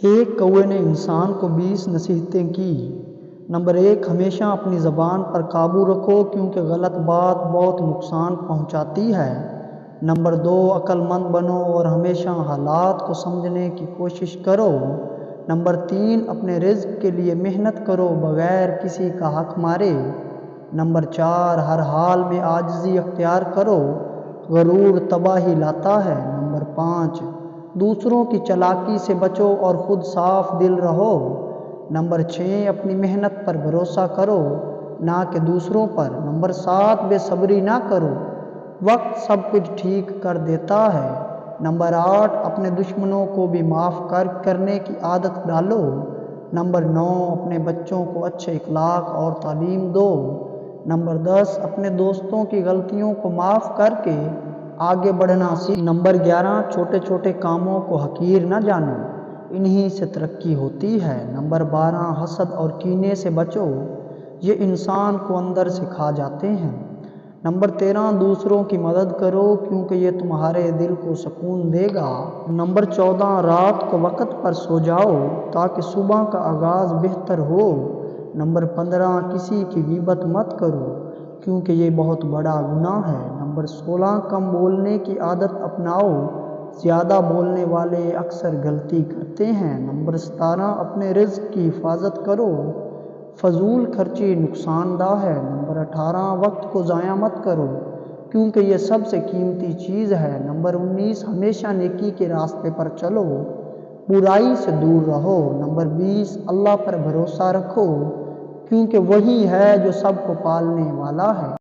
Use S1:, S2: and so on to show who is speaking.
S1: ایک کوے نے انسان کو 20 نصیحتیں کی۔ نمبر 1، ہمیشہ اپنی زبان پر قابو رکھو کیونکہ غلط بات بہت نقصان پہنچاتی ہے۔ نمبر 2، عقل مند بنو اور ہمیشہ حالات کو سمجھنے کی کوشش کرو۔ نمبر 3، اپنے رزق کے لیے محنت کرو بغیر کسی کا حق مارے۔ نمبر 4، ہر حال میں عاجزی اختیار کرو، غرور تباہی لاتا ہے۔ نمبر 5، دوسروں کی چالاکی سے بچو اور خود صاف دل رہو۔ نمبر 6، اپنی محنت پر بھروسہ کرو نہ کہ دوسروں پر۔ نمبر 7، بے صبری نہ کرو، وقت سب کچھ ٹھیک کر دیتا ہے۔ نمبر 8، اپنے دشمنوں کو بھی معاف کرنے کی عادت ڈالو۔ نمبر 9، اپنے بچوں کو اچھے اخلاق اور تعلیم دو۔ نمبر 10، اپنے دوستوں کی غلطیوں کو معاف کر کے آگے بڑھنا سیکھو۔ نمبر 11، چھوٹے چھوٹے کاموں کو حقیر نہ جانو، انہی سے ترقی ہوتی ہے۔ نمبر 12، حسد اور کینے سے بچو، یہ انسان کو اندر سے کھا جاتے ہیں۔ نمبر 13، دوسروں کی مدد کرو کیونکہ یہ تمہارے دل کو سکون دے گا۔ نمبر 14، رات کو وقت پر سو جاؤ تاکہ صبح کا آغاز بہتر ہو۔ نمبر 15، کسی کی غیبت مت کرو کیونکہ یہ بہت بڑا گناہ ہے۔ نمبر 16، کم بولنے کی عادت اپناؤ، زیادہ بولنے والے اکثر غلطی کرتے ہیں۔ نمبر 17، اپنے رزق کی حفاظت کرو، فضول خرچی نقصان دہ ہے۔ نمبر 18، وقت کو ضائع مت کرو کیونکہ یہ سب سے قیمتی چیز ہے۔ نمبر 19، ہمیشہ نیکی کے راستے پر چلو، برائی سے دور رہو۔ نمبر 20، اللہ پر بھروسہ رکھو کیونکہ وہی ہے جو سب کو پالنے والا ہے۔